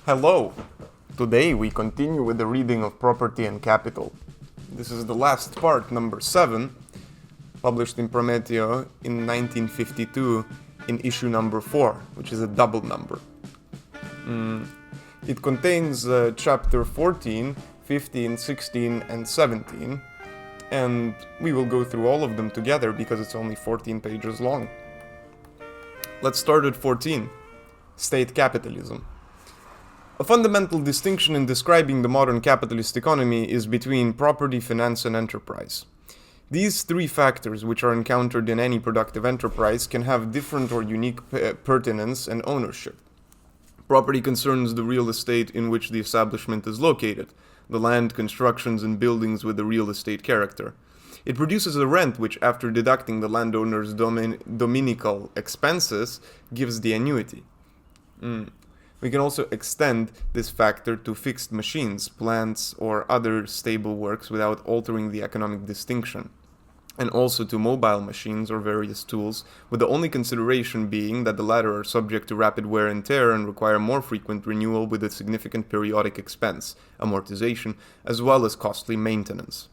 Hello! Today we continue with the reading of Property and Capital. This is the last part, number 7, published in Prometeo in 1952 in issue number 4, which is a double number. It contains chapter 14, 15, 16, and 17, and we will go through all of them together because it's only 14 pages long. Let's start at 14. State capitalism. A fundamental distinction in describing the modern capitalist economy is between property, finance, and enterprise. These three factors, which are encountered in any productive enterprise, can have different or unique pertinence and ownership. Property concerns the real estate in which the establishment is located, the land, constructions, and buildings with a real estate character. It produces a rent which, after deducting the landowner's dominical expenses, gives the annuity. We can also extend this factor to fixed machines, plants, or other stable works without altering the economic distinction, and also to mobile machines or various tools, with the only consideration being that the latter are subject to rapid wear and tear and require more frequent renewal with a significant periodic expense, amortization, as well as costly maintenance.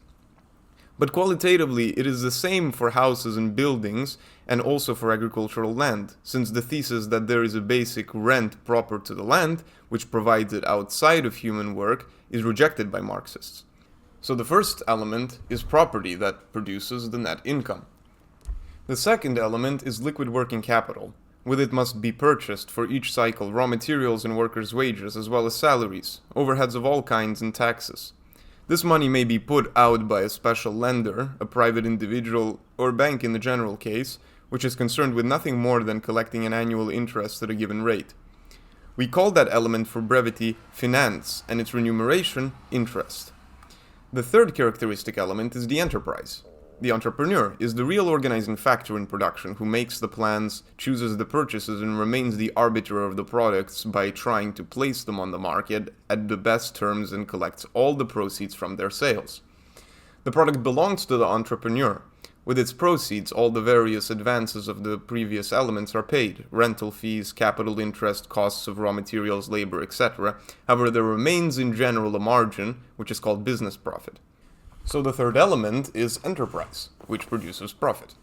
But qualitatively, it is the same for houses and buildings, and also for agricultural land, since the thesis that there is a basic rent proper to the land, which provides it outside of human work, is rejected by Marxists. So the first element is property that produces the net income. The second element is liquid working capital. With it must be purchased for each cycle raw materials and workers' wages, as well as salaries, overheads of all kinds, and taxes. This money may be put out by a special lender, a private individual, or bank in the general case, which is concerned with nothing more than collecting an annual interest at a given rate. We call that element for brevity finance, and its remuneration interest. The third characteristic element is the enterprise. The entrepreneur is the real organizing factor in production who makes the plans, chooses the purchases, and remains the arbiter of the products by trying to place them on the market at the best terms and collects all the proceeds from their sales. The product belongs to the entrepreneur. With its proceeds, all the various advances of the previous elements are paid: rental fees, capital interest, costs of raw materials, labor, etc. However, there remains in general a margin, which is called business profit. So the third element is enterprise, which produces profit.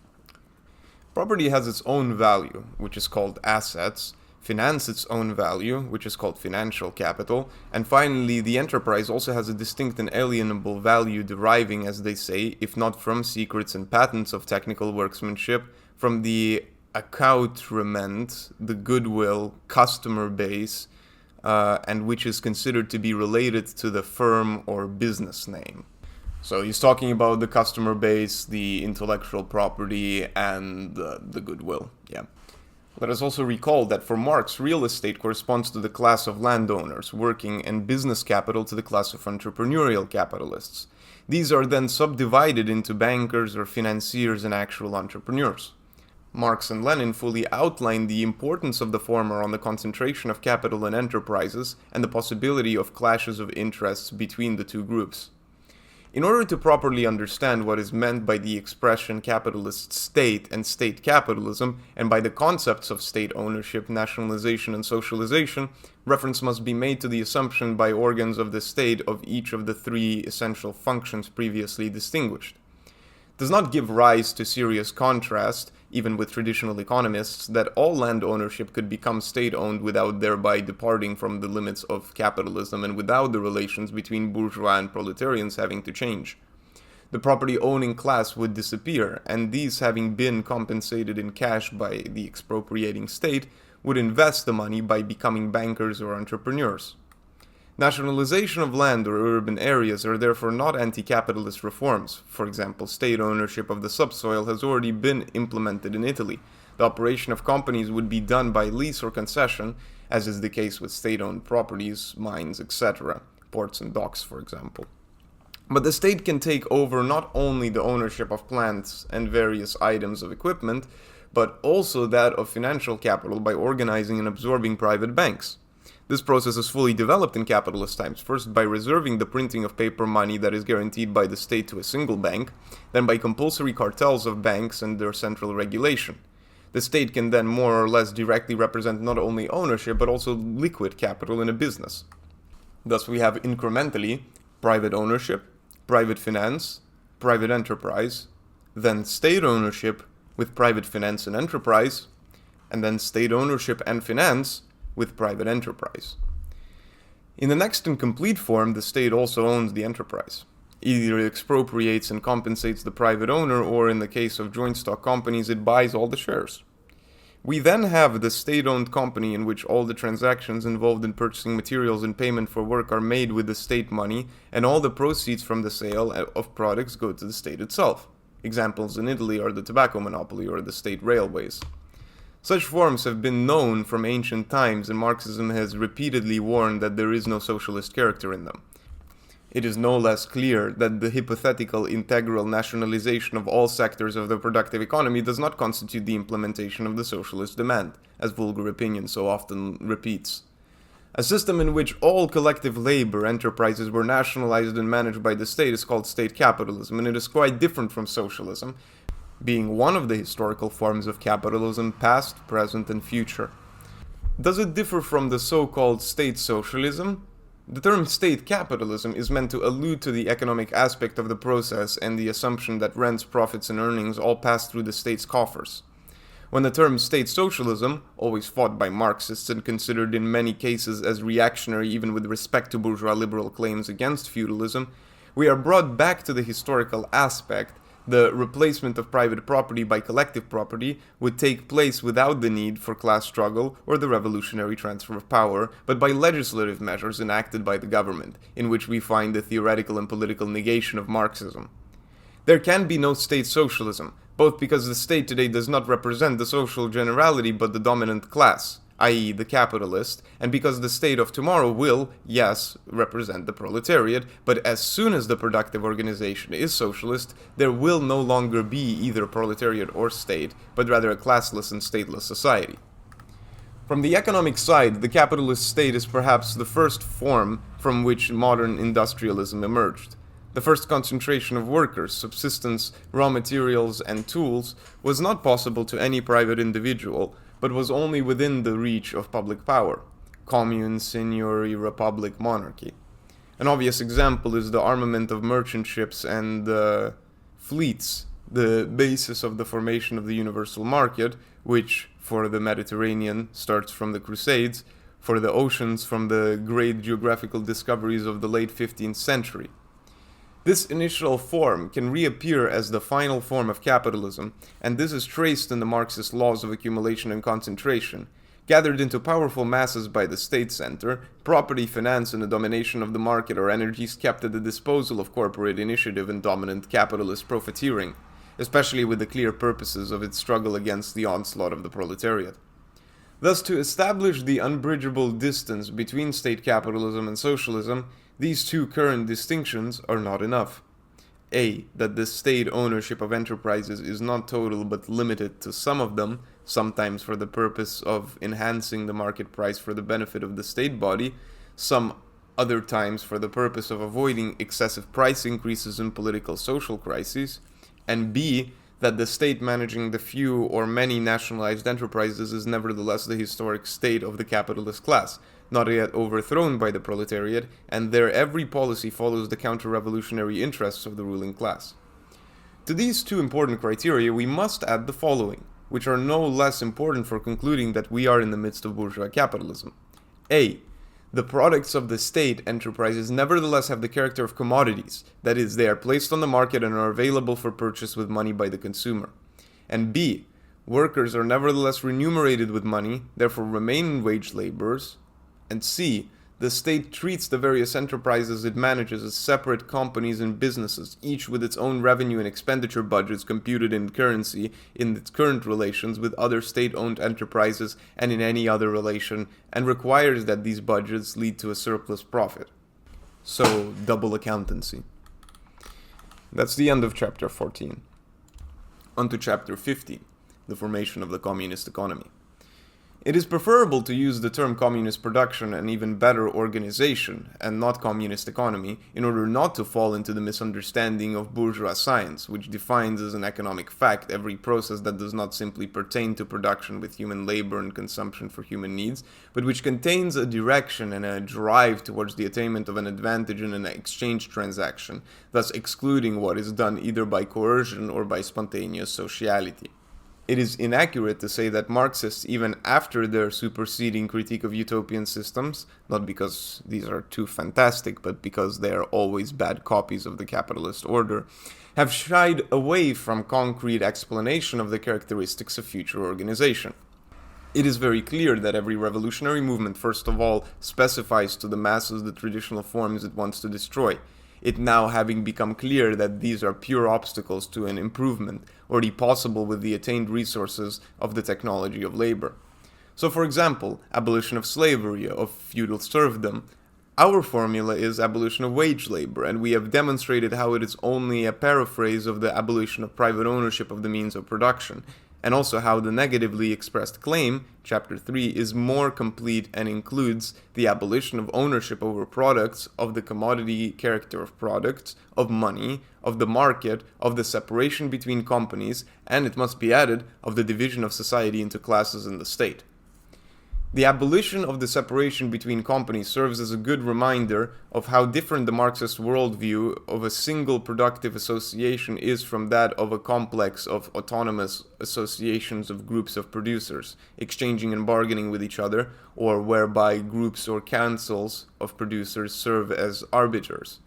Property has its own value, which is called assets, finance its own value, which is called financial capital, and finally the enterprise also has a distinct and alienable value deriving, as they say, if not from secrets and patents of technical workmanship, from the accoutrement, the goodwill, customer base, and which is considered to be related to the firm or business name. So he's talking about the customer base, the intellectual property, and the goodwill. Let us also recall that for Marx, real estate corresponds to the class of landowners working, and business capital to the class of entrepreneurial capitalists. These are then subdivided into bankers or financiers and actual entrepreneurs. Marx and Lenin fully outlined the importance of the former on the concentration of capital and enterprises and the possibility of clashes of interests between the two groups. In order to properly understand what is meant by the expression capitalist state and state capitalism, and by the concepts of state ownership, nationalization, and socialization, reference must be made to the assumption by organs of the state of each of the three essential functions previously distinguished. It does not give rise to serious contrast, even with traditional economists, that all land ownership could become state-owned without thereby departing from the limits of capitalism and without the relations between bourgeois and proletarians having to change. The property-owning class would disappear, and these, having been compensated in cash by the expropriating state, would invest the money by becoming bankers or entrepreneurs. Nationalization of land or urban areas are therefore not anti-capitalist reforms. For example, state ownership of the subsoil has already been implemented in Italy. The operation of companies would be done by lease or concession, as is the case with state-owned properties, mines, etc., ports and docks, for example. But the state can take over not only the ownership of plants and various items of equipment, but also that of financial capital by organizing and absorbing private banks. This process is fully developed in capitalist times, first by reserving the printing of paper money that is guaranteed by the state to a single bank, then by compulsory cartels of banks and their central regulation. The state can then more or less directly represent not only ownership, but also liquid capital in a business. Thus we have incrementally private ownership, private finance, private enterprise, then state ownership with private finance and enterprise, and then state ownership and finance with private enterprise. In the next and complete form, the state also owns the enterprise. Either it expropriates and compensates the private owner, or in the case of joint stock companies, it buys all the shares. We then have the state-owned company in which all the transactions involved in purchasing materials and payment for work are made with the state money, and all the proceeds from the sale of products go to the state itself. Examples in Italy are the tobacco monopoly or the state railways. Such forms have been known from ancient times, and Marxism has repeatedly warned that there is no socialist character in them. It is no less clear that the hypothetical integral nationalization of all sectors of the productive economy does not constitute the implementation of the socialist demand, as vulgar opinion so often repeats. A system in which all collective labor enterprises were nationalized and managed by the state is called state capitalism, and it is quite different from socialism, being one of the historical forms of capitalism, past, present, and future. Does it differ from the so-called state socialism? The term state capitalism is meant to allude to the economic aspect of the process and the assumption that rents, profits, and earnings all pass through the state's coffers. When the term state socialism, always fought by Marxists and considered in many cases as reactionary even with respect to bourgeois liberal claims against feudalism, we are brought back to the historical aspect. The replacement of private property by collective property would take place without the need for class struggle or the revolutionary transfer of power, but by legislative measures enacted by the government, in which we find the theoretical and political negation of Marxism. There can be no state socialism, both because the state today does not represent the social generality but the dominant class, i.e. the capitalist, and because the state of tomorrow will, yes, represent the proletariat, but as soon as the productive organization is socialist, there will no longer be either proletariat or state, but rather a classless and stateless society. From the economic side, the capitalist state is perhaps the first form from which modern industrialism emerged. The first concentration of workers, subsistence, raw materials, and tools was not possible to any private individual, but was only within the reach of public power: commune, seigneury, republic, monarchy. An obvious example is the armament of merchant ships and fleets, the basis of the formation of the universal market, which, for the Mediterranean, starts from the Crusades, for the oceans from the great geographical discoveries of the late 15th century. This initial form can reappear as the final form of capitalism, and this is traced in the Marxist laws of accumulation and concentration. Gathered into powerful masses by the state center, property, finance, and the domination of the market are energies kept at the disposal of corporate initiative and dominant capitalist profiteering, especially with the clear purposes of its struggle against the onslaught of the proletariat. Thus, to establish the unbridgeable distance between state capitalism and socialism, these two current distinctions are not enough. A. That the state ownership of enterprises is not total but limited to some of them, sometimes for the purpose of enhancing the market price for the benefit of the state body, some other times for the purpose of avoiding excessive price increases in political social crises, and B. That the state managing the few or many nationalized enterprises is nevertheless the historic state of the capitalist class, not yet overthrown by the proletariat, and their every policy follows the counter-revolutionary interests of the ruling class. To these two important criteria we must add the following, which are no less important for concluding that we are in the midst of bourgeois capitalism. A. The products of the state enterprises nevertheless have the character of commodities, that is, they are placed on the market and are available for purchase with money by the consumer. And B. Workers are nevertheless remunerated with money, therefore remain wage laborers. And C. The state treats the various enterprises it manages as separate companies and businesses, each with its own revenue and expenditure budgets computed in currency in its current relations with other state-owned enterprises and in any other relation, and requires that these budgets lead to a surplus profit. So, double accountancy. That's the end of chapter 14. On to chapter 15, the formation of the communist economy. It is preferable to use the term communist production and even better organization, and not communist economy, in order not to fall into the misunderstanding of bourgeois science, which defines as an economic fact every process that does not simply pertain to production with human labor and consumption for human needs, but which contains a direction and a drive towards the attainment of an advantage in an exchange transaction, thus excluding what is done either by coercion or by spontaneous sociality. It is inaccurate to say that Marxists, even after their superseding critique of utopian systems, not because these are too fantastic, but because they are always bad copies of the capitalist order, have shied away from concrete explanation of the characteristics of future organization. It is very clear that every revolutionary movement, first of all, specifies to the masses the traditional forms it wants to destroy, it now having become clear that these are pure obstacles to an improvement, already possible with the attained resources of the technology of labor. So, for example, abolition of slavery, of feudal serfdom. Our formula is abolition of wage labor, and we have demonstrated how it is only a paraphrase of the abolition of private ownership of the means of production, and also how the negatively expressed claim, chapter 3, is more complete and includes the abolition of ownership over products, of the commodity character of products, of money, of the market, of the separation between companies, and, it must be added, of the division of society into classes in the state. The abolition of the separation between companies serves as a good reminder of how different the Marxist worldview of a single productive association is from that of a complex of autonomous associations of groups of producers, exchanging and bargaining with each other, or whereby groups or councils of producers serve as arbiters.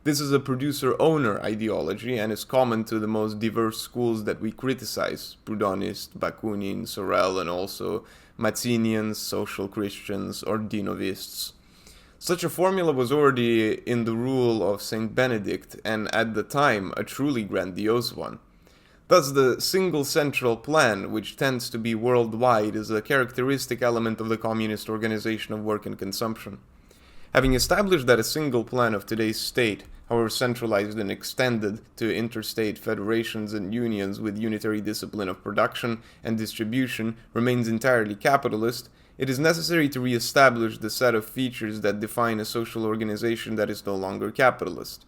This is a producer-owner ideology and is common to the most diverse schools that we criticize, Proudhonist, Bakunin, Sorel, and also Mazzinians, social Christians, or Dinovists. Such a formula was already in the rule of Saint Benedict, and at the time a truly grandiose one. Thus the single central plan, which tends to be worldwide, is a characteristic element of the communist organization of work and consumption. Having established that a single plan of today's state, however centralized and extended to interstate federations and unions with unitary discipline of production and distribution, remains entirely capitalist, it is necessary to re-establish the set of features that define a social organization that is no longer capitalist.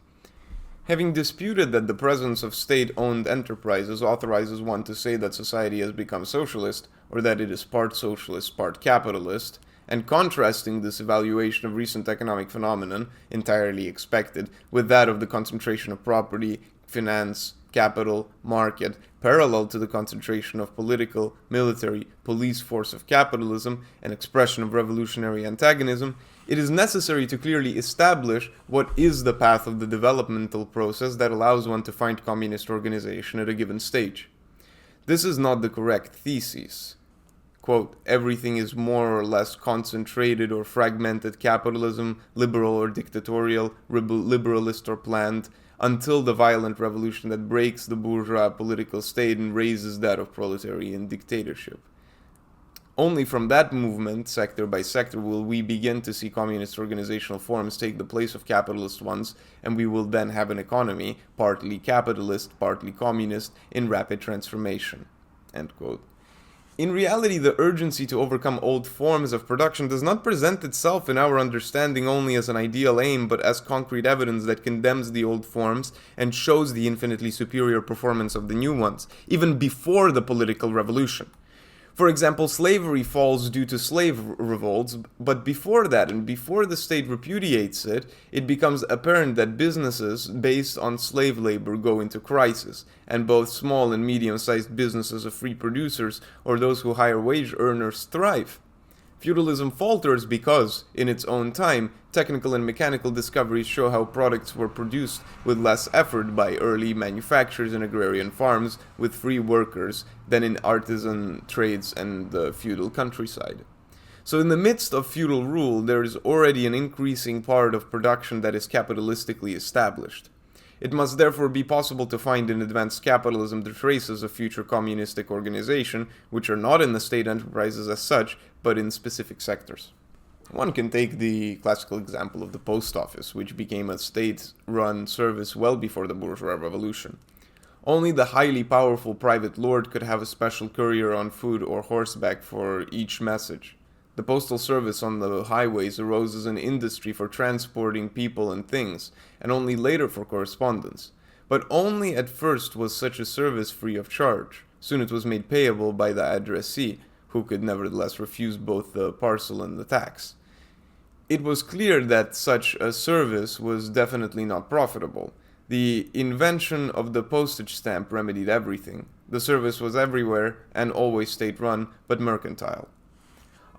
Having disputed that the presence of state-owned enterprises authorizes one to say that society has become socialist, or that it is part socialist, part capitalist, and contrasting this evaluation of recent economic phenomenon, entirely expected, with that of the concentration of property, finance, capital, market, parallel to the concentration of political, military, police force of capitalism, and expression of revolutionary antagonism, it is necessary to clearly establish what is the path of the developmental process that allows one to find communist organization at a given stage. This is not the correct thesis. Quote, everything is more or less concentrated or fragmented capitalism, liberal or dictatorial, liberalist or planned, until the violent revolution that breaks the bourgeois political state and raises that of proletarian dictatorship. Only from that movement, sector by sector, will we begin to see communist organizational forms take the place of capitalist ones, and we will then have an economy, partly capitalist, partly communist, in rapid transformation. End quote. In reality, the urgency to overcome old forms of production does not present itself in our understanding only as an ideal aim, but as concrete evidence that condemns the old forms and shows the infinitely superior performance of the new ones, even before the political revolution. For example, slavery falls due to slave revolts, but before that, and before the state repudiates it, it becomes apparent that businesses based on slave labor go into crisis, and both small and medium-sized businesses of free producers, or those who hire wage earners, thrive. Feudalism falters because, in its own time, technical and mechanical discoveries show how products were produced with less effort by early manufacturers and agrarian farms with free workers than in artisan trades and the feudal countryside. So in the midst of feudal rule, there is already an increasing part of production that is capitalistically established. It must therefore be possible to find in advanced capitalism the traces of future communistic organization, which are not in the state enterprises as such, but in specific sectors. One can take the classical example of the post office, which became a state-run service well before the bourgeois revolution. Only the highly powerful private lord could have a special courier on foot or horseback for each message. The postal service on the highways arose as an industry for transporting people and things, and only later for correspondence. But only at first was such a service free of charge. Soon it was made payable by the addressee, who could nevertheless refuse both the parcel and the tax. It was clear that such a service was definitely not profitable. The invention of the postage stamp remedied everything. The service was everywhere and always state-run, but mercantile.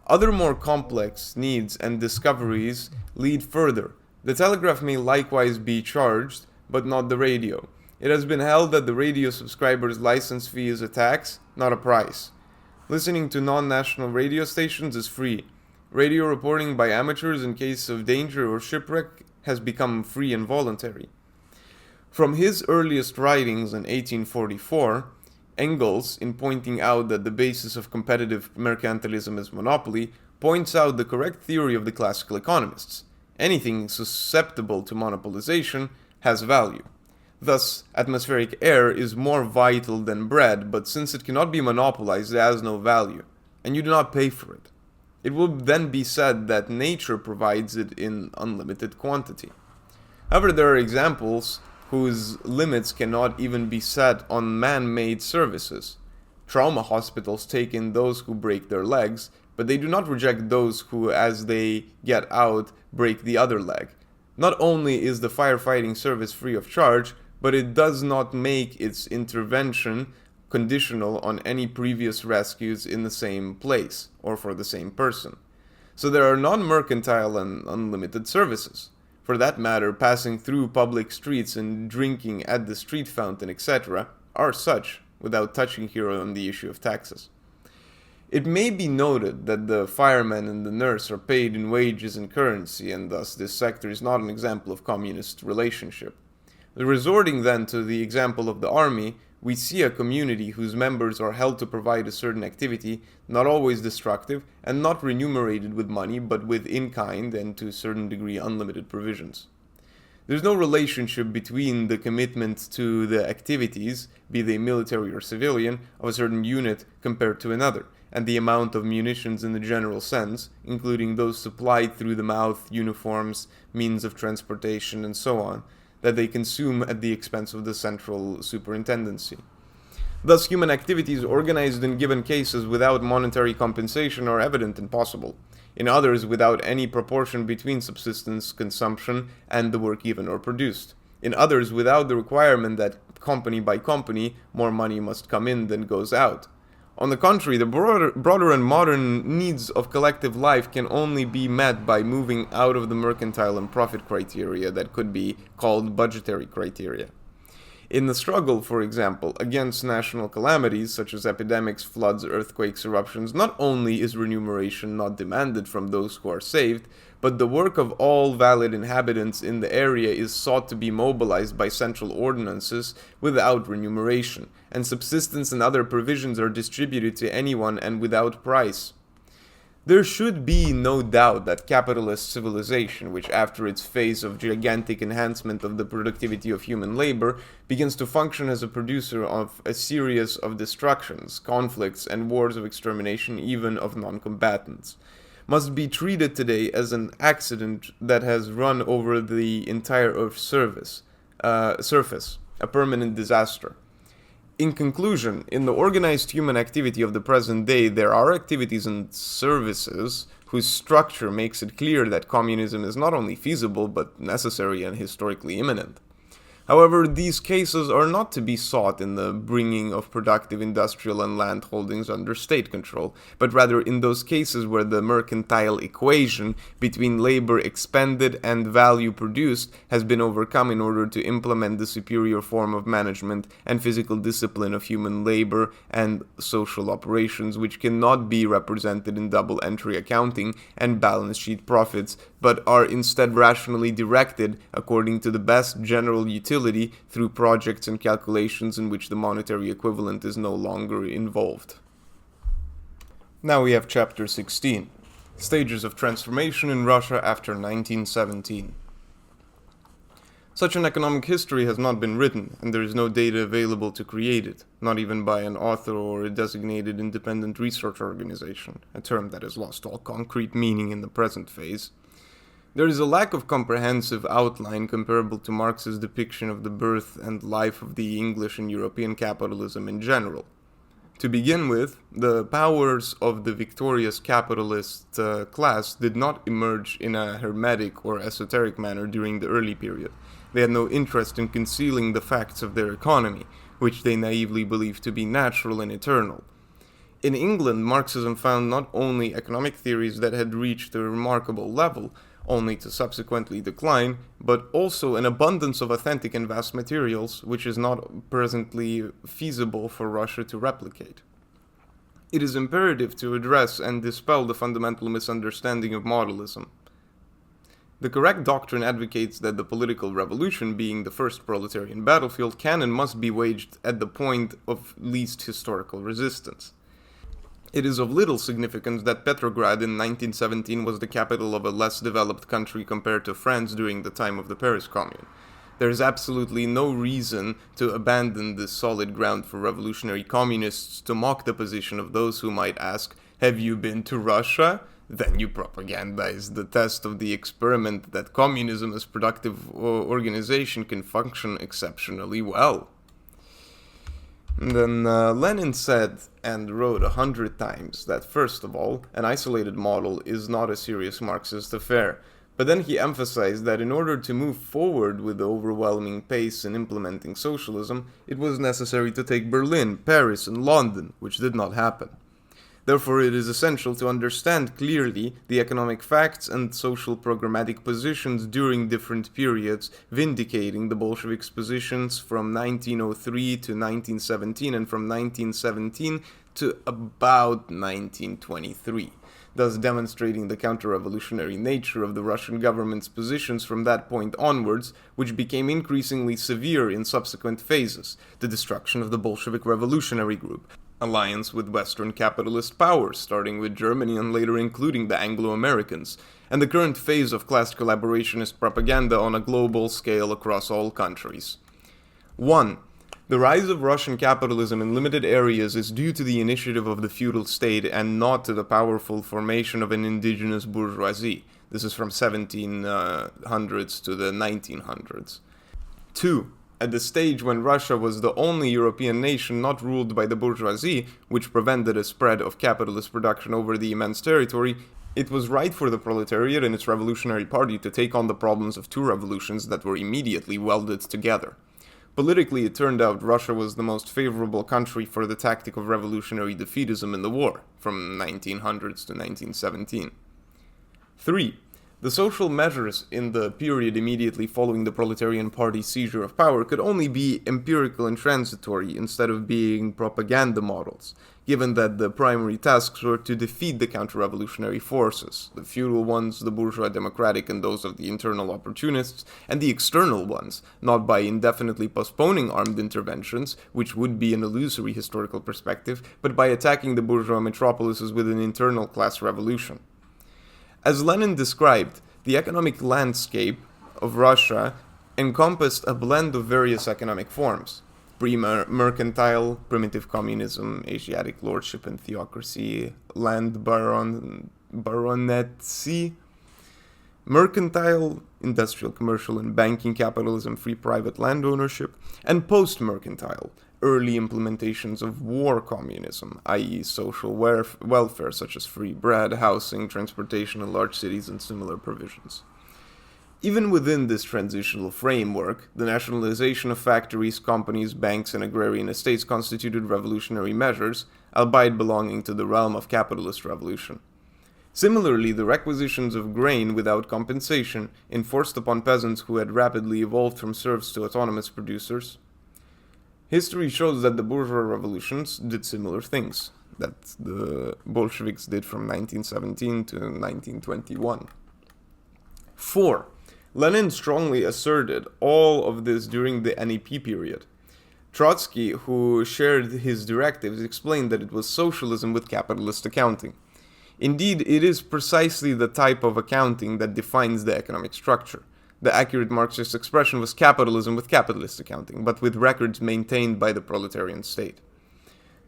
Other more complex needs and discoveries lead further. The telegraph may likewise be charged, but not the radio. It has been held that the radio subscriber's license fee is a tax, not a price. Listening to non-national radio stations is free. Radio reporting by amateurs in case of danger or shipwreck has become free and voluntary. From his earliest writings in 1844, Engels, in pointing out that the basis of competitive mercantilism is monopoly, points out the correct theory of the classical economists. Anything susceptible to monopolization has value. Thus, atmospheric air is more vital than bread, but since it cannot be monopolized, it has no value, and you do not pay for it. It will then be said that nature provides it in unlimited quantity. However, there are examples whose limits cannot even be set on man-made services. Trauma hospitals take in those who break their legs, but they do not reject those who, as they get out, break the other leg. Not only is the firefighting service free of charge, but it does not make its intervention conditional on any previous rescues in the same place, or for the same person. So there are non-mercantile and unlimited services. For that matter, passing through public streets and drinking at the street fountain, etc., are such, without touching here on the issue of taxes. It may be noted that the fireman and the nurse are paid in wages and currency, and thus this sector is not an example of communist relationship. Resorting then to the example of the army, we see a community whose members are held to provide a certain activity, not always destructive, and not remunerated with money, but with in-kind and to a certain degree unlimited provisions. There's no relationship between the commitment to the activities, be they military or civilian, of a certain unit compared to another, and the amount of munitions in the general sense, including those supplied through the mouth, uniforms, means of transportation, and so on, that they consume at the expense of the central superintendency. Thus, human activities organized in given cases without monetary compensation are evident and possible. In others, without any proportion between subsistence, consumption, and the work given or produced. In others, without the requirement that company by company more money must come in than goes out. On the contrary, the broader and modern needs of collective life can only be met by moving out of the mercantile and profit criteria that could be called budgetary criteria. In the struggle, for example, against national calamities such as epidemics, floods, earthquakes, eruptions, not only is remuneration not demanded from those who are saved, but the work of all valid inhabitants in the area is sought to be mobilized by central ordinances without remuneration, and subsistence and other provisions are distributed to anyone and without price. There should be no doubt that capitalist civilization, which after its phase of gigantic enhancement of the productivity of human labor, begins to function as a producer of a series of destructions, conflicts, and wars of extermination even of non-combatants, must be treated today as an accident that has run over the entire Earth's surface, a permanent disaster. In conclusion, in the organized human activity of the present day, there are activities and services whose structure makes it clear that communism is not only feasible, but necessary and historically imminent. However, these cases are not to be sought in the bringing of productive industrial and land holdings under state control, but rather in those cases where the mercantile equation between labor expended and value produced has been overcome in order to implement the superior form of management and physical discipline of human labor and social operations, which cannot be represented in double entry accounting and balance sheet profits, but are instead rationally directed according to the best general utility through projects and calculations in which the monetary equivalent is no longer involved. Now we have chapter 16, Stages of Transformation in Russia after 1917. Such an economic history has not been written, and there is no data available to create it, not even by an author or a designated independent research organization, a term that has lost all concrete meaning in the present phase. There is a lack of comprehensive outline comparable to Marx's depiction of the birth and life of the English and European capitalism in general. To begin with, the powers of the victorious capitalist class did not emerge in a hermetic or esoteric manner during the early period. They had no interest in concealing the facts of their economy, which they naively believed to be natural and eternal. In England, Marxism found not only economic theories that had reached a remarkable level, only to subsequently decline, but also an abundance of authentic and vast materials, which is not presently feasible for Russia to replicate. It is imperative to address and dispel the fundamental misunderstanding of modelism. The correct doctrine advocates that the political revolution, being the first proletarian battlefield, can and must be waged at the point of least historical resistance. It is of little significance that Petrograd in 1917 was the capital of a less developed country compared to France during the time of the Paris Commune. There is absolutely no reason to abandon this solid ground for revolutionary communists to mock the position of those who might ask, "Have you been to Russia?" Then you propagandize the test of the experiment that communism as productive organization can function exceptionally well. And then Lenin said and wrote 100 times that, first of all, an isolated model is not a serious Marxist affair. But then he emphasized that in order to move forward with the overwhelming pace in implementing socialism, it was necessary to take Berlin, Paris, and London, which did not happen. Therefore, it is essential to understand clearly the economic facts and social programmatic positions during different periods, vindicating the Bolsheviks' positions from 1903 to 1917 and from 1917 to about 1923, thus demonstrating the counter-revolutionary nature of the Russian government's positions from that point onwards, which became increasingly severe in subsequent phases: the destruction of the Bolshevik Revolutionary Group, alliance with Western capitalist powers, starting with Germany and later including the Anglo-Americans, and the current phase of class collaborationist propaganda on a global scale across all countries. 1. The rise of Russian capitalism in limited areas is due to the initiative of the feudal state and not to the powerful formation of an indigenous bourgeoisie. This is from 1700s to the 1900s. 2. At the stage when Russia was the only European nation not ruled by the bourgeoisie, which prevented a spread of capitalist production over the immense territory, it was right for the proletariat and its revolutionary party to take on the problems of two revolutions that were immediately welded together. Politically, it turned out Russia was the most favorable country for the tactic of revolutionary defeatism in the war, from 1900s to 1917. 3. The social measures in the period immediately following the proletarian party's seizure of power could only be empirical and transitory instead of being propaganda models, given that the primary tasks were to defeat the counter-revolutionary forces, the feudal ones, the bourgeois democratic, and those of the internal opportunists, and the external ones, not by indefinitely postponing armed interventions, which would be an illusory historical perspective, but by attacking the bourgeois metropolises with an internal class revolution. As Lenin described, the economic landscape of Russia encompassed a blend of various economic forms: pre-mercantile, primitive communism, Asiatic lordship and theocracy, land baronetcy, mercantile, industrial, commercial, and banking capitalism, free private land ownership, and post-mercantile, early implementations of war communism, i.e. social welfare such as free bread, housing, transportation in large cities, and similar provisions. Even within this transitional framework, the nationalization of factories, companies, banks, and agrarian estates constituted revolutionary measures, albeit belonging to the realm of capitalist revolution. Similarly, the requisitions of grain without compensation, enforced upon peasants who had rapidly evolved from serfs to autonomous producers. History shows that the bourgeois revolutions did similar things, that the Bolsheviks did from 1917 to 1921. 4. Lenin strongly asserted all of this during the NEP period. Trotsky, who shared his directives, explained that it was socialism with capitalist accounting. Indeed, it is precisely the type of accounting that defines the economic structure. The accurate Marxist expression was capitalism with capitalist accounting, but with records maintained by the proletarian state.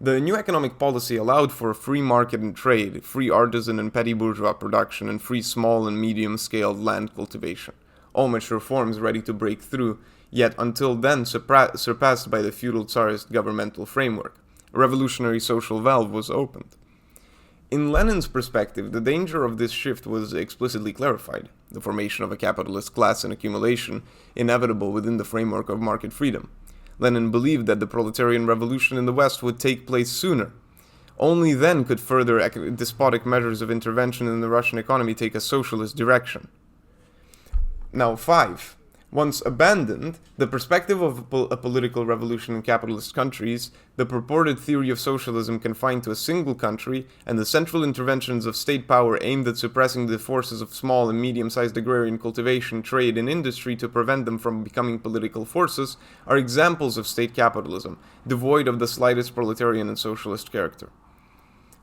The new economic policy allowed for free market and trade, free artisan and petty bourgeois production, and free small and medium-scaled land cultivation, all mature forms ready to break through, yet until then surpassed by the feudal Tsarist governmental framework. A revolutionary social valve was opened. In Lenin's perspective, the danger of this shift was explicitly clarified: the formation of a capitalist class and accumulation, inevitable within the framework of market freedom. Lenin believed that the proletarian revolution in the West would take place sooner. Only then could further despotic measures of intervention in the Russian economy take a socialist direction. Now, 5. Once abandoned, the perspective of a political revolution in capitalist countries, the purported theory of socialism confined to a single country, and the central interventions of state power aimed at suppressing the forces of small and medium-sized agrarian cultivation, trade, and industry to prevent them from becoming political forces, are examples of state capitalism, devoid of the slightest proletarian and socialist character.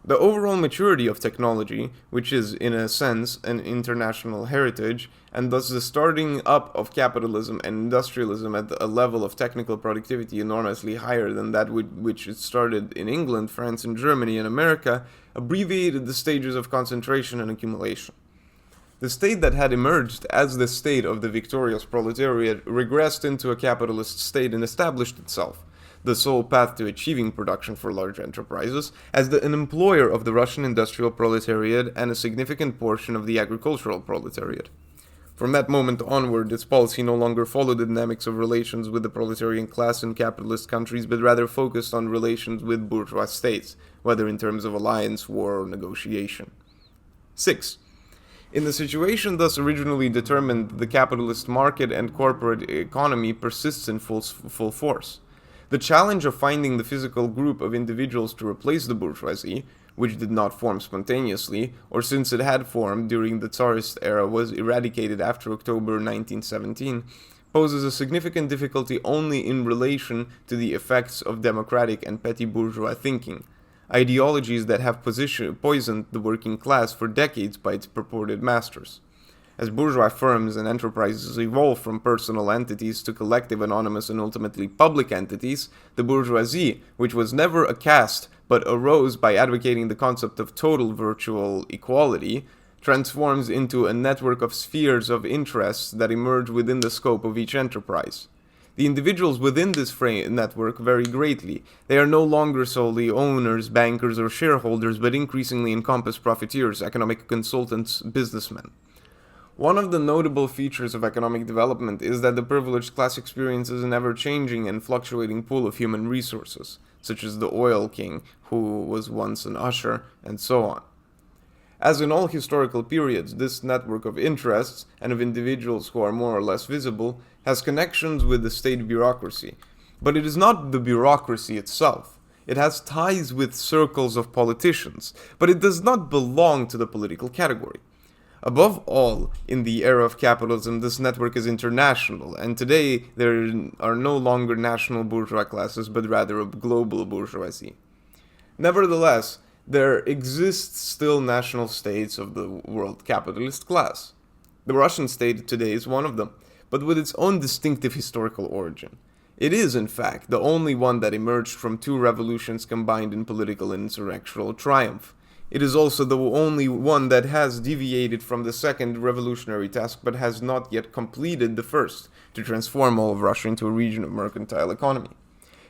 The overall maturity of technology, which is, in a sense, an international heritage, and thus the starting up of capitalism and industrialism at a level of technical productivity enormously higher than that which it started in England, France, and Germany and America, abbreviated the stages of concentration and accumulation. The state that had emerged as the state of the victorious proletariat regressed into a capitalist state and established itself, the sole path to achieving production for large enterprises, as an employer of the Russian industrial proletariat and a significant portion of the agricultural proletariat. From that moment onward, its policy no longer followed the dynamics of relations with the proletarian class in capitalist countries, but rather focused on relations with bourgeois states, whether in terms of alliance, war, or negotiation. 6. In the situation thus originally determined, the capitalist market and corporate economy persists in full force. The challenge of finding the physical group of individuals to replace the bourgeoisie, which did not form spontaneously, or since it had formed during the Tsarist era was eradicated after October 1917, poses a significant difficulty only in relation to the effects of democratic and petty bourgeois thinking, ideologies that have poisoned the working class for decades by its purported masters. As bourgeois firms and enterprises evolve from personal entities to collective, anonymous, and ultimately public entities, the bourgeoisie, which was never a caste but arose by advocating the concept of total virtual equality, transforms into a network of spheres of interests that emerge within the scope of each enterprise. The individuals within this network vary greatly. They are no longer solely owners, bankers, or shareholders, but increasingly encompass profiteers, economic consultants, businessmen. One of the notable features of economic development is that the privileged class experiences an ever-changing and fluctuating pool of human resources, such as the oil king, who was once an usher, and so on. As in all historical periods, this network of interests, and of individuals who are more or less visible, has connections with the state bureaucracy. But it is not the bureaucracy itself. It has ties with circles of politicians, but it does not belong to the political category. Above all, in the era of capitalism, this network is international, and today there are no longer national bourgeois classes, but rather a global bourgeoisie. Nevertheless, there exist still national states of the world capitalist class. The Russian state today is one of them, but with its own distinctive historical origin. It is, in fact, the only one that emerged from two revolutions combined in political and insurrectional triumph. It is also the only one that has deviated from the second revolutionary task but has not yet completed the first, to transform all of Russia into a region of mercantile economy.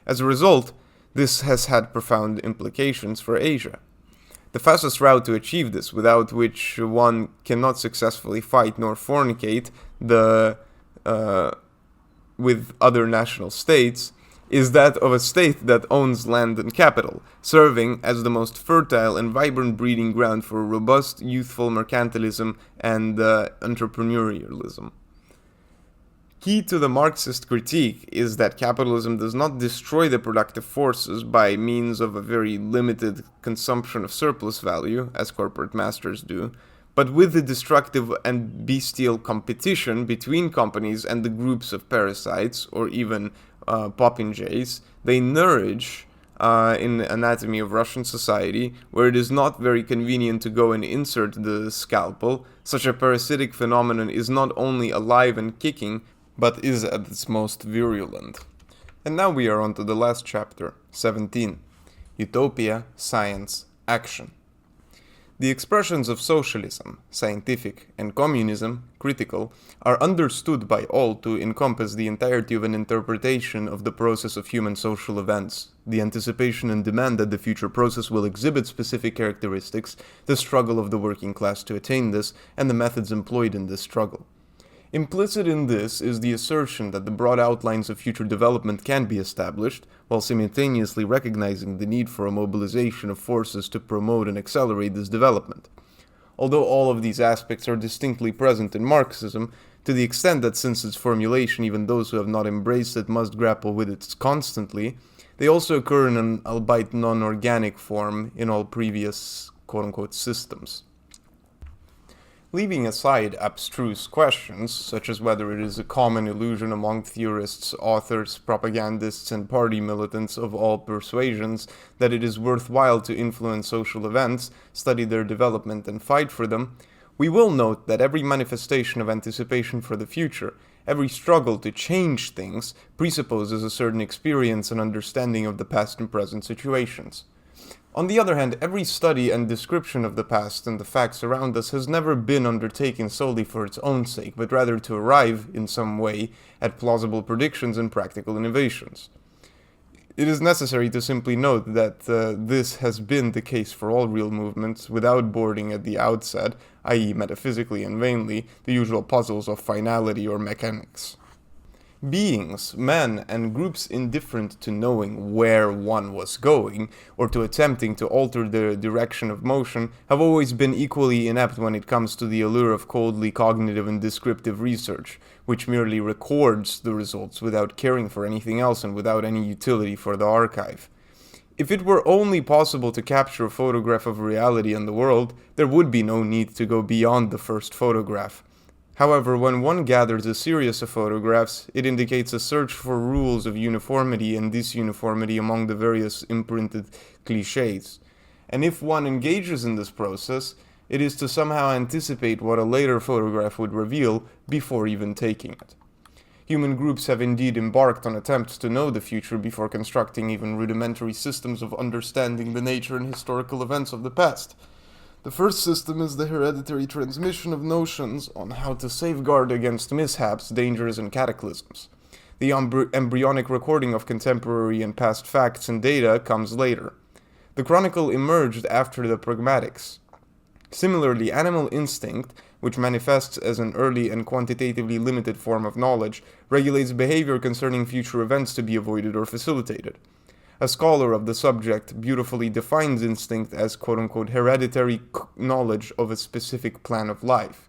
As a result, this has had profound implications for Asia. The fastest route to achieve this, without which one cannot successfully fight nor fornicate with other national states, is that of a state that owns land and capital, serving as the most fertile and vibrant breeding ground for robust, youthful mercantilism and entrepreneurialism. Key to the Marxist critique is that capitalism does not destroy the productive forces by means of a very limited consumption of surplus value, as corporate masters do, but with the destructive and bestial competition between companies and the groups of parasites, or even popinjays, they nourish in Anatomy of Russian Society, where it is not very convenient to go and insert the scalpel, such a parasitic phenomenon is not only alive and kicking, but is at its most virulent. And now we are on to the last chapter, 17. Utopia, Science, Action. The expressions of socialism, scientific, and communism, critical, are understood by all to encompass the entirety of an interpretation of the process of human social events, the anticipation and demand that the future process will exhibit specific characteristics, the struggle of the working class to attain this, and the methods employed in this struggle. Implicit in this is the assertion that the broad outlines of future development can be established, while simultaneously recognizing the need for a mobilization of forces to promote and accelerate this development. Although all of these aspects are distinctly present in Marxism, to the extent that since its formulation even those who have not embraced it must grapple with it constantly, they also occur in an albeit non-organic form in all previous quote-unquote systems. Leaving aside abstruse questions, such as whether it is a common illusion among theorists, authors, propagandists, and party militants of all persuasions that it is worthwhile to influence social events, study their development, and fight for them, we will note that every manifestation of anticipation for the future, every struggle to change things, presupposes a certain experience and understanding of the past and present situations. On the other hand, every study and description of the past and the facts around us has never been undertaken solely for its own sake, but rather to arrive, in some way, at plausible predictions and practical innovations. It is necessary to simply note that this has been the case for all real movements, without boarding at the outset, i.e. metaphysically and vainly, the usual puzzles of finality or mechanics. Beings, men, and groups indifferent to knowing where one was going, or to attempting to alter the direction of motion, have always been equally inept when it comes to the allure of coldly cognitive and descriptive research, which merely records the results without caring for anything else and without any utility for the archive. If it were only possible to capture a photograph of reality and the world, there would be no need to go beyond the first photograph. However, when one gathers a series of photographs, it indicates a search for rules of uniformity and disuniformity among the various imprinted clichés. And if one engages in this process, it is to somehow anticipate what a later photograph would reveal before even taking it. Human groups have indeed embarked on attempts to know the future before constructing even rudimentary systems of understanding the nature and historical events of the past. The first system is the hereditary transmission of notions on how to safeguard against mishaps, dangers, and cataclysms. The embryonic recording of contemporary and past facts and data comes later. The chronicle emerged after the pragmatics. Similarly, animal instinct, which manifests as an early and quantitatively limited form of knowledge, regulates behavior concerning future events to be avoided or facilitated. A scholar of the subject beautifully defines instinct as quote-unquote hereditary knowledge of a specific plan of life.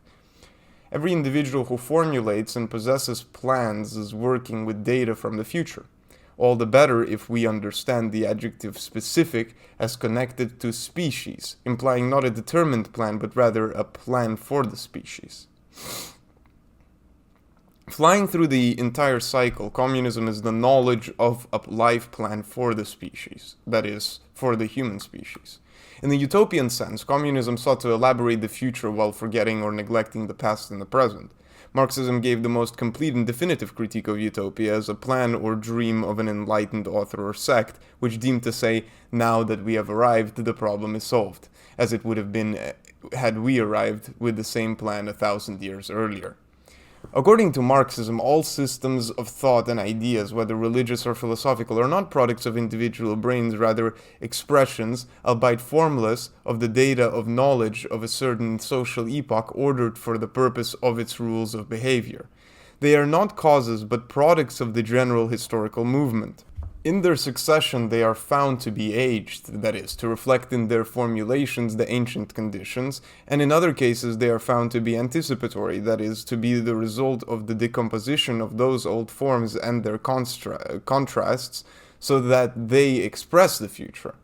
Every individual who formulates and possesses plans is working with data from the future. All the better if we understand the adjective specific as connected to species, implying not a determined plan but rather a plan for the species. Flying through the entire cycle, communism is the knowledge of a life plan for the species, that is, for the human species. In the utopian sense, communism sought to elaborate the future while forgetting or neglecting the past and the present. Marxism gave the most complete and definitive critique of utopia as a plan or dream of an enlightened author or sect, which deemed to say, now that we have arrived, the problem is solved, as it would have been had we arrived with the same plan 1,000 years earlier. According to Marxism, all systems of thought and ideas, whether religious or philosophical, are not products of individual brains, rather expressions, albeit formless, of the data of knowledge of a certain social epoch ordered for the purpose of its rules of behavior. They are not causes but products of the general historical movement. In their succession, they are found to be aged, that is, to reflect in their formulations the ancient conditions, and in other cases they are found to be anticipatory, that is, to be the result of the decomposition of those old forms and their contrasts, so that they express the future.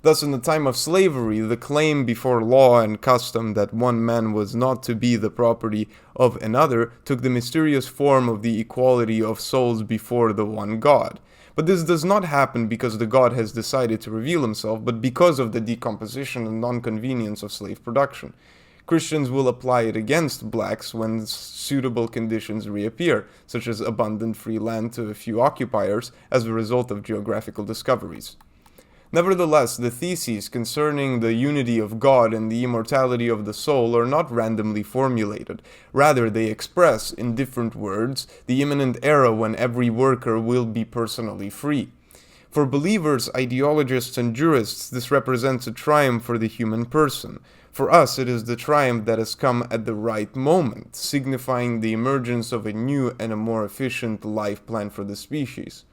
Thus, in the time of slavery, the claim before law and custom that one man was not to be the property of another took the mysterious form of the equality of souls before the one God. But this does not happen because the god has decided to reveal himself, but because of the decomposition and non-convenience of slave production. Christians will apply it against blacks when suitable conditions reappear, such as abundant free land to a few occupiers as a result of geographical discoveries. Nevertheless, the theses concerning the unity of God and the immortality of the soul are not randomly formulated. Rather, they express, in different words, the imminent era when every worker will be personally free. For believers, ideologists, and jurists, this represents a triumph for the human person. For us, it is the triumph that has come at the right moment, signifying the emergence of a new and a more efficient life plan for the species.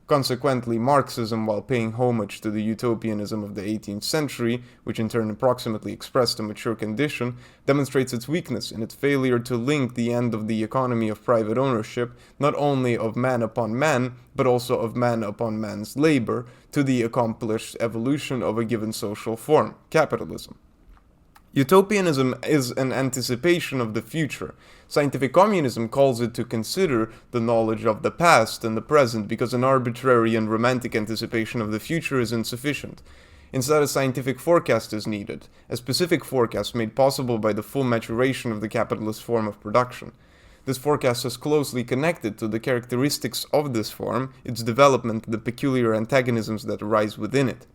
Consequently, Marxism, while paying homage to the utopianism of the 18th century, which in turn approximately expressed a mature condition, demonstrates its weakness in its failure to link the end of the economy of private ownership, not only of man upon man, but also of man upon man's labor, to the accomplished evolution of a given social form, capitalism. Utopianism is an anticipation of the future. Scientific communism calls it to consider the knowledge of the past and the present because an arbitrary and romantic anticipation of the future is insufficient. Instead, a scientific forecast is needed, a specific forecast made possible by the full maturation of the capitalist form of production. This forecast is closely connected to the characteristics of this form, its development, and the peculiar antagonisms that arise within it.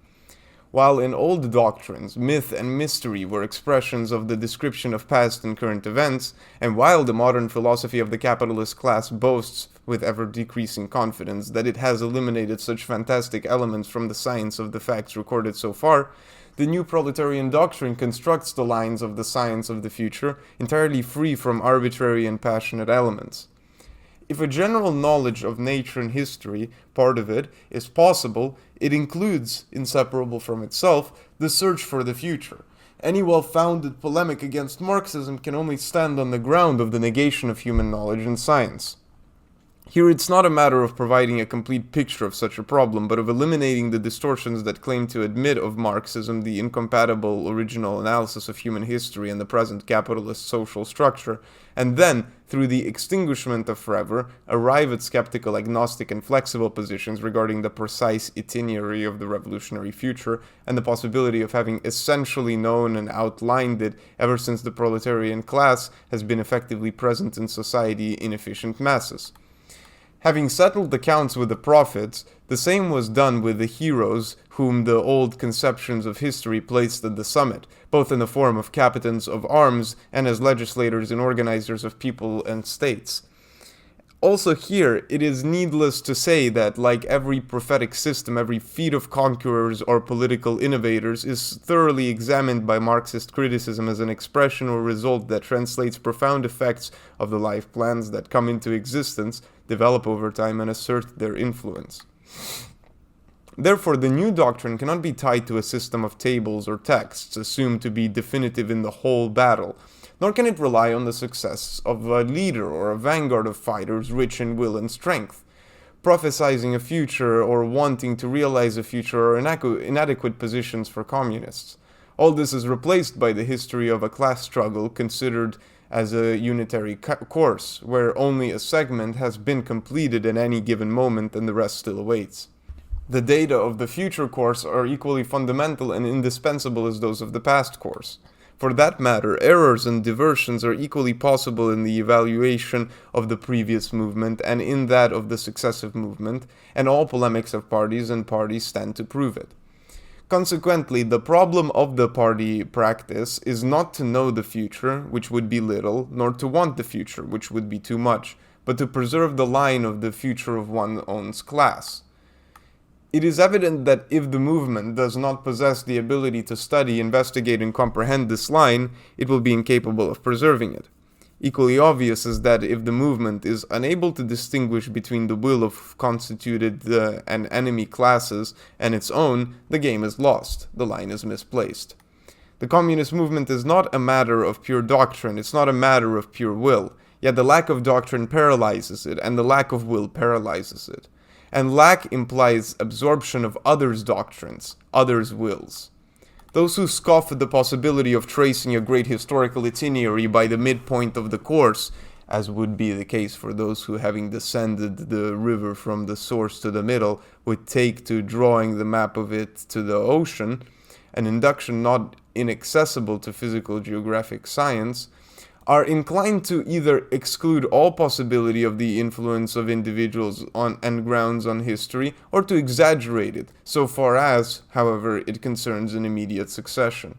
While in old doctrines, myth and mystery were expressions of the description of past and current events, and while the modern philosophy of the capitalist class boasts, with ever-decreasing confidence, that it has eliminated such fantastic elements from the science of the facts recorded so far, the new proletarian doctrine constructs the lines of the science of the future entirely free from arbitrary and passionate elements. If a general knowledge of nature and history, part of it, is possible, it includes, inseparable from itself, the search for the future. Any well-founded polemic against Marxism can only stand on the ground of the negation of human knowledge and science. Here it's not a matter of providing a complete picture of such a problem, but of eliminating the distortions that claim to admit of Marxism the incompatible original analysis of human history and the present capitalist social structure, and then, through the extinguishment of forever, arrive at skeptical, agnostic, and flexible positions regarding the precise itinerary of the revolutionary future and the possibility of having essentially known and outlined it ever since the proletarian class has been effectively present in society in efficient masses. Having settled accounts with the prophets, the same was done with the heroes whom the old conceptions of history placed at the summit, both in the form of captains of arms and as legislators and organizers of people and states. Also here, it is needless to say that, like every prophetic system, every feat of conquerors or political innovators is thoroughly examined by Marxist criticism as an expression or result that translates profound effects of the life plans that come into existence, develop over time, and assert their influence. Therefore, the new doctrine cannot be tied to a system of tables or texts assumed to be definitive in the whole battle, nor can it rely on the success of a leader or a vanguard of fighters rich in will and strength. Prophesizing a future or wanting to realize a future are inadequate positions for communists. All this is replaced by the history of a class struggle considered as a unitary course, where only a segment has been completed at any given moment and the rest still awaits. The data of the future course are equally fundamental and indispensable as those of the past course. For that matter, errors and diversions are equally possible in the evaluation of the previous movement and in that of the successive movement, and all polemics of parties and parties stand to prove it. Consequently, the problem of the party practice is not to know the future, which would be little, nor to want the future, which would be too much, but to preserve the line of the future of one's own class. It is evident that if the movement does not possess the ability to study, investigate, and comprehend this line, it will be incapable of preserving it. Equally obvious is that if the movement is unable to distinguish between the will of constituted and enemy classes and its own, the game is lost, the line is misplaced. The communist movement is not a matter of pure doctrine, it's not a matter of pure will, yet the lack of doctrine paralyzes it, and the lack of will paralyzes it. And lack implies absorption of others' doctrines, others' wills. Those who scoff at the possibility of tracing a great historical itinerary by the midpoint of the course, as would be the case for those who, having descended the river from the source to the middle, would take to drawing the map of it to the ocean, an induction not inaccessible to physical geographic science, are inclined to either exclude all possibility of the influence of individuals on and grounds on history, or to exaggerate it, so far as, however, it concerns an immediate succession.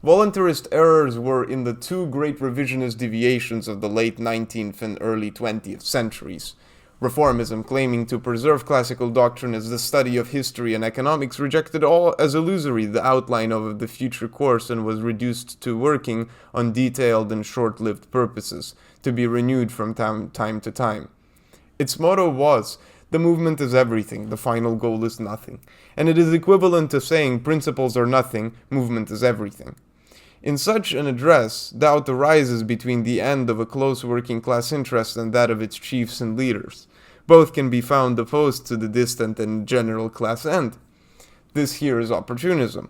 Voluntarist errors were in the two great revisionist deviations of the late 19th and early 20th centuries. Reformism, claiming to preserve classical doctrine as the study of history and economics, rejected all as illusory the outline of the future course and was reduced to working on detailed and short-lived purposes, to be renewed from time to time. Its motto was, "The movement is everything, the final goal is nothing," and it is equivalent to saying principles are nothing, movement is everything. In such an address, doubt arises between the end of a close working class interest and that of its chiefs and leaders. Both can be found opposed to the distant and general class end. This here is opportunism.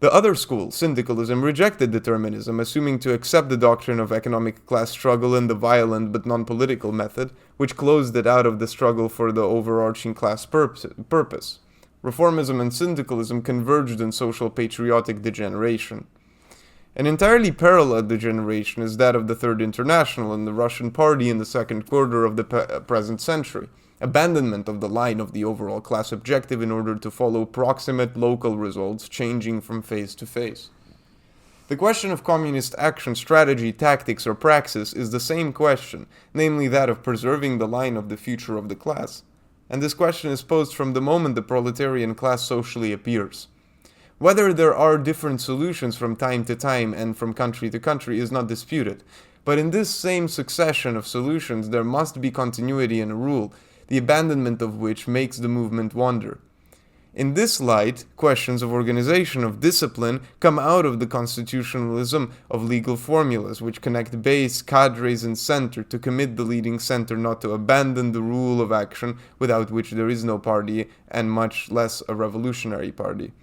The other school, syndicalism, rejected determinism, assuming to accept the doctrine of economic class struggle in the violent but non-political method, which closed it out of the struggle for the overarching class purpose. Reformism and syndicalism converged in social patriotic degeneration. An entirely parallel degeneration is that of the Third International and the Russian Party in the second quarter of the present century, abandonment of the line of the overall class objective in order to follow proximate local results changing from phase to phase. The question of communist action, strategy, tactics, or praxis is the same question, namely that of preserving the line of the future of the class. And this question is posed from the moment the proletarian class socially appears. Whether there are different solutions from time to time and from country to country is not disputed, but in this same succession of solutions there must be continuity and a rule, the abandonment of which makes the movement wander. In this light, questions of organization, of discipline, come out of the constitutionalism of legal formulas, which connect base, cadres, and center to commit the leading center not to abandon the rule of action without which there is no party, and much less a revolutionary party.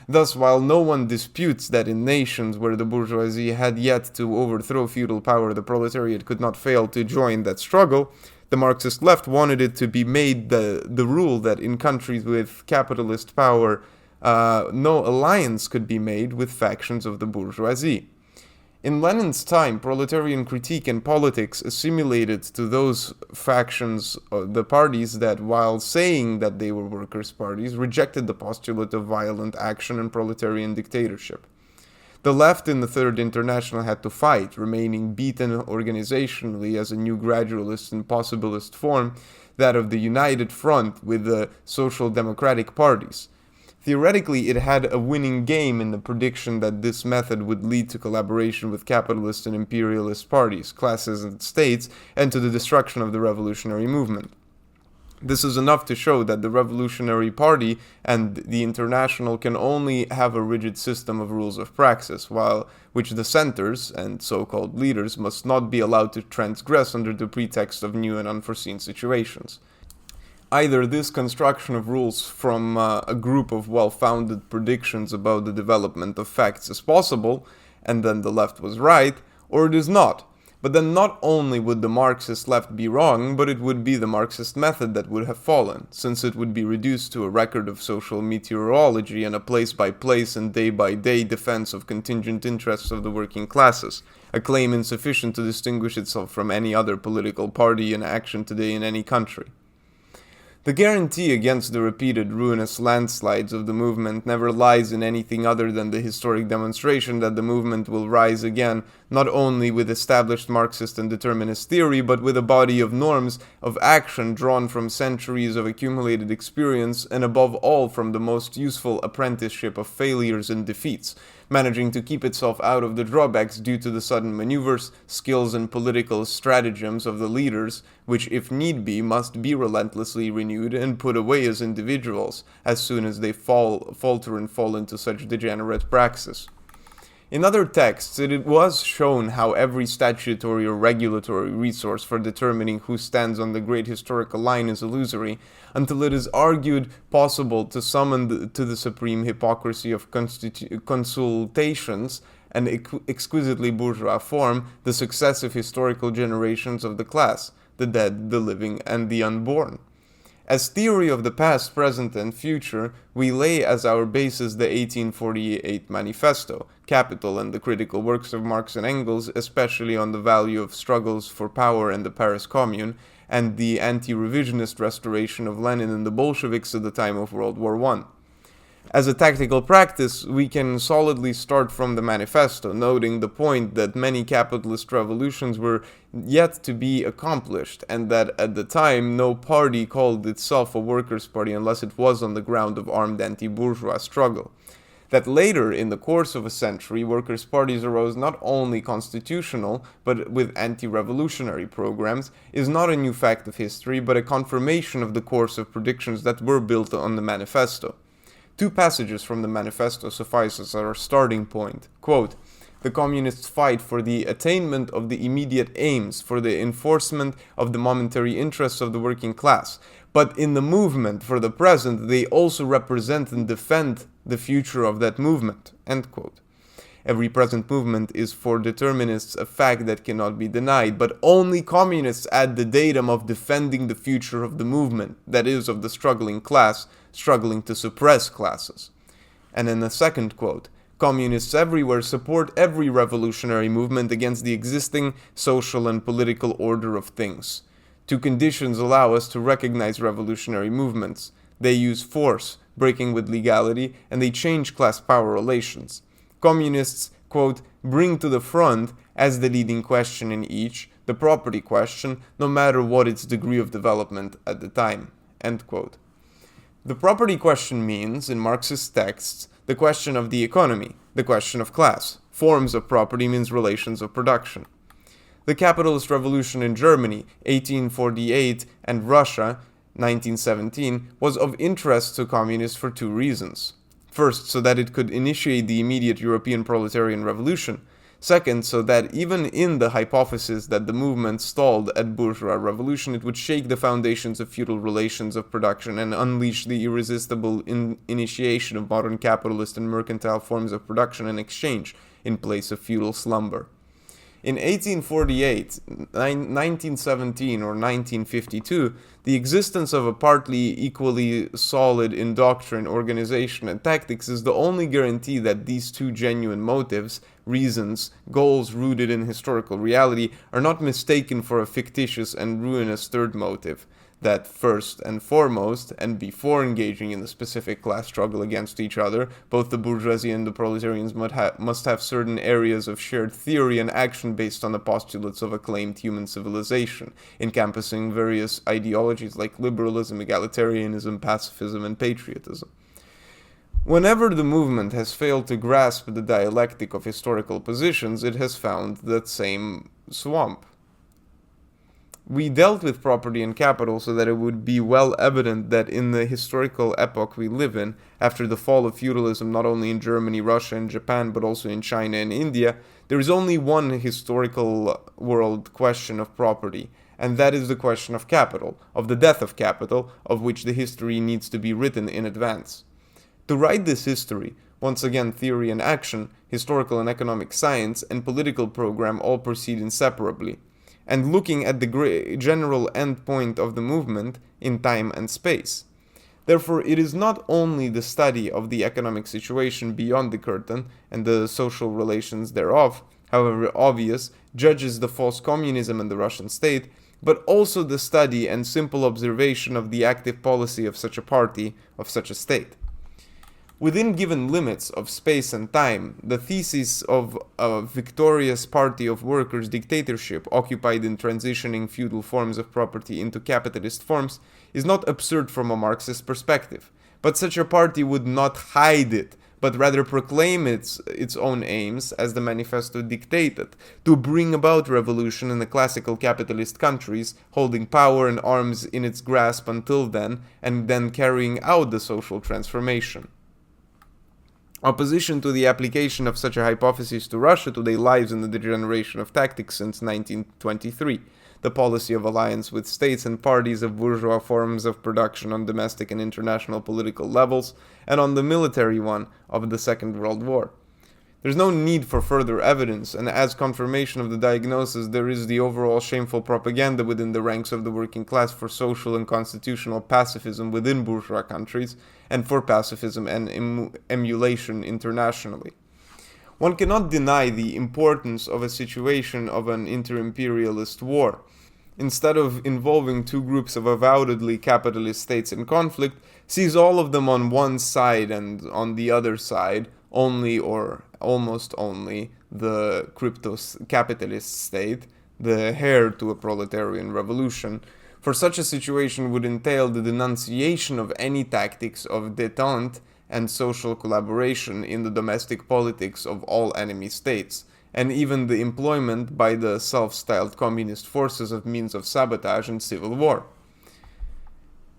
Thus, while no one disputes that in nations where the bourgeoisie had yet to overthrow feudal power, the proletariat could not fail to join that struggle, the Marxist left wanted it to be made the rule that in countries with capitalist power, no alliance could be made with factions of the bourgeoisie. In Lenin's time, proletarian critique and politics assimilated to those factions, the parties that, while saying that they were workers' parties, rejected the postulate of violent action and proletarian dictatorship. The left in the Third International had to fight, remaining beaten organizationally as a new gradualist and possibilist form, that of the United Front with the social democratic parties. Theoretically, it had a winning game in the prediction that this method would lead to collaboration with capitalist and imperialist parties, classes, and states, and to the destruction of the revolutionary movement. This is enough to show that the Revolutionary Party and the International can only have a rigid system of rules of praxis, which the centers and so-called leaders must not be allowed to transgress under the pretext of new and unforeseen situations. Either this construction of rules from a group of well-founded predictions about the development of facts is possible, and then the left was right, or it is not. But then not only would the Marxist left be wrong, but it would be the Marxist method that would have fallen, since it would be reduced to a record of social meteorology and a place-by-place and day-by-day defense of contingent interests of the working classes, a claim insufficient to distinguish itself from any other political party in action today in any country. The guarantee against the repeated ruinous landslides of the movement never lies in anything other than the historic demonstration that the movement will rise again, not only with established Marxist and determinist theory, but with a body of norms of action drawn from centuries of accumulated experience, and above all from the most useful apprenticeship of failures and defeats, managing to keep itself out of the drawbacks due to the sudden maneuvers, skills, and political stratagems of the leaders, which, if need be, must be relentlessly renewed and put away as individuals, as soon as they falter and fall into such degenerate praxis. In other texts, it was shown how every statutory or regulatory resource for determining who stands on the great historical line is illusory, until it is argued possible to summon to the supreme hypocrisy of consultations and exquisitely bourgeois form the successive historical generations of the class, the dead, the living, and the unborn. As theory of the past, present, and future, we lay as our basis the 1848 Manifesto, Capital, and the critical works of Marx and Engels, especially on the value of struggles for power and the Paris Commune, and the anti-revisionist restoration of Lenin and the Bolsheviks at the time of World War I. As a tactical practice, we can solidly start from the manifesto, noting the point that many capitalist revolutions were yet to be accomplished, and that at the time no party called itself a workers' party unless it was on the ground of armed anti-bourgeois struggle. That later, in the course of a century, workers' parties arose not only constitutional, but with anti-revolutionary programs, is not a new fact of history, but a confirmation of the course of predictions that were built on the manifesto. Two passages from the manifesto suffice as our starting point. Quote, "The communists fight for the attainment of the immediate aims, for the enforcement of the momentary interests of the working class. But in the movement, for the present, they also represent and defend the future of that movement." End quote. Every present movement is for determinists a fact that cannot be denied, but only communists add the datum of defending the future of the movement, that is, of the struggling class, struggling to suppress classes. And in the second quote, "Communists everywhere support every revolutionary movement against the existing social and political order of things. Two conditions allow us to recognize revolutionary movements. They use force, breaking with legality, and they change class power relations. Communists, quote, bring to the front, as the leading question in each, the property question, no matter what its degree of development at the time." End quote. The property question means, in Marxist texts, the question of the economy, the question of class. Forms of property means relations of production. The capitalist revolution in Germany, 1848, and Russia, 1917, was of interest to communists for two reasons. First, so that it could initiate the immediate European proletarian revolution. Second, so that even in the hypothesis that the movement stalled at bourgeois revolution, it would shake the foundations of feudal relations of production and unleash the irresistible initiation of modern capitalist and mercantile forms of production and exchange in place of feudal slumber. In 1848, 1917, or 1952, the existence of a partly equally solid in doctrine, organization, and tactics is the only guarantee that these two genuine motives, reasons, goals rooted in historical reality, are not mistaken for a fictitious and ruinous third motive, that first and foremost, and before engaging in the specific class struggle against each other, both the bourgeoisie and the proletarians must have certain areas of shared theory and action based on the postulates of acclaimed human civilization, encompassing various ideologies like liberalism, egalitarianism, pacifism, and patriotism. Whenever the movement has failed to grasp the dialectic of historical positions, it has found that same swamp. We dealt with property and capital so that it would be well evident that in the historical epoch we live in, after the fall of feudalism not only in Germany, Russia, and Japan, but also in China and India, there is only one historical world question of property, and that is the question of capital, of the death of capital, of which the history needs to be written in advance. To write this history, once again theory and action, historical and economic science, and political program all proceed inseparably, and looking at the general end point of the movement in time and space. Therefore, it is not only the study of the economic situation beyond the curtain and the social relations thereof, however obvious, judges the false communism and the Russian state, but also the study and simple observation of the active policy of such a party, of such a state. Within given limits of space and time, the thesis of a victorious party of workers' dictatorship occupied in transitioning feudal forms of property into capitalist forms is not absurd from a Marxist perspective, but such a party would not hide it, but rather proclaim its own aims, as the manifesto dictated, to bring about revolution in the classical capitalist countries, holding power and arms in its grasp until then, and then carrying out the social transformation. Opposition to the application of such a hypothesis to Russia today lies in the degeneration of tactics since 1923, the policy of alliance with states and parties of bourgeois forms of production on domestic and international political levels, and on the military one of the Second World War. There's no need for further evidence, and as confirmation of the diagnosis, there is the overall shameful propaganda within the ranks of the working class for social and constitutional pacifism within bourgeois countries, and for pacifism and emulation internationally. One cannot deny the importance of a situation of an inter-imperialist war. Instead of involving two groups of avowedly capitalist states in conflict, sees all of them on one side and on the other side only or almost only the crypto-capitalist state, the heir to a proletarian revolution. For such a situation would entail the denunciation of any tactics of détente and social collaboration in the domestic politics of all enemy states, and even the employment by the self-styled communist forces of means of sabotage and civil war.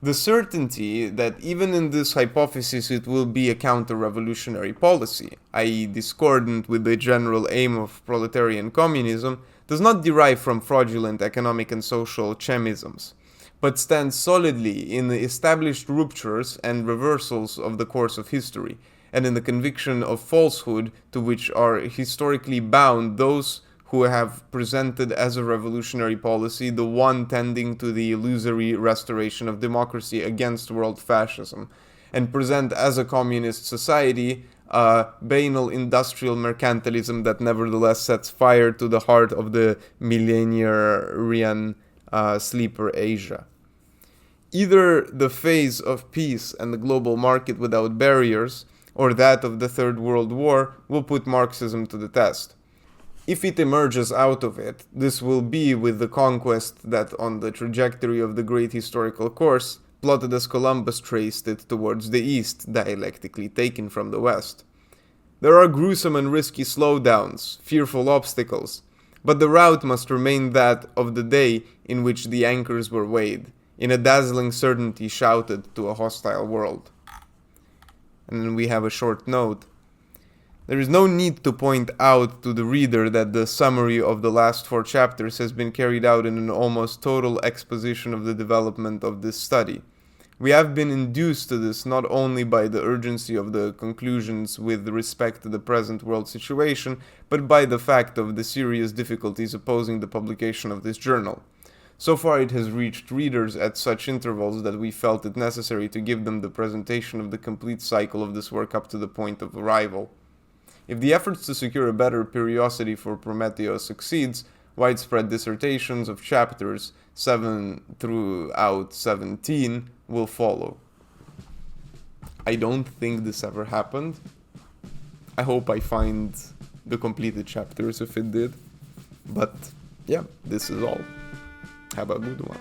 The certainty that even in this hypothesis it will be a counter-revolutionary policy, i.e. discordant with the general aim of proletarian communism, does not derive from fraudulent economic and social chemisms, but stands solidly in the established ruptures and reversals of the course of history, and in the conviction of falsehood to which are historically bound those who have presented as a revolutionary policy the one tending to the illusory restoration of democracy against world fascism, and present as a communist society a banal industrial mercantilism that nevertheless sets fire to the heart of the millenarian sleeper Asia. Either the phase of peace and the global market without barriers, or that of the Third World War, will put Marxism to the test. If it emerges out of it, this will be with the conquest that on the trajectory of the great historical course, plotted as Columbus traced it towards the east, dialectically taken from the west. There are gruesome and risky slowdowns, fearful obstacles, but the route must remain that of the day in which the anchors were weighed, in a dazzling certainty shouted to a hostile world. And then we have a short note. There is no need to point out to the reader that the summary of the last 4 chapters has been carried out in an almost total exposition of the development of this study. We have been induced to this not only by the urgency of the conclusions with respect to the present world situation, but by the fact of the serious difficulties opposing the publication of this journal. So far it has reached readers at such intervals that we felt it necessary to give them the presentation of the complete cycle of this work up to the point of arrival. If the efforts to secure a better periodicity for Prometeo succeeds, widespread dissertations of chapters 7 throughout 17 will follow. I don't think this ever happened. I hope I find the completed chapters if it did. But yeah, this is all. Have a good one.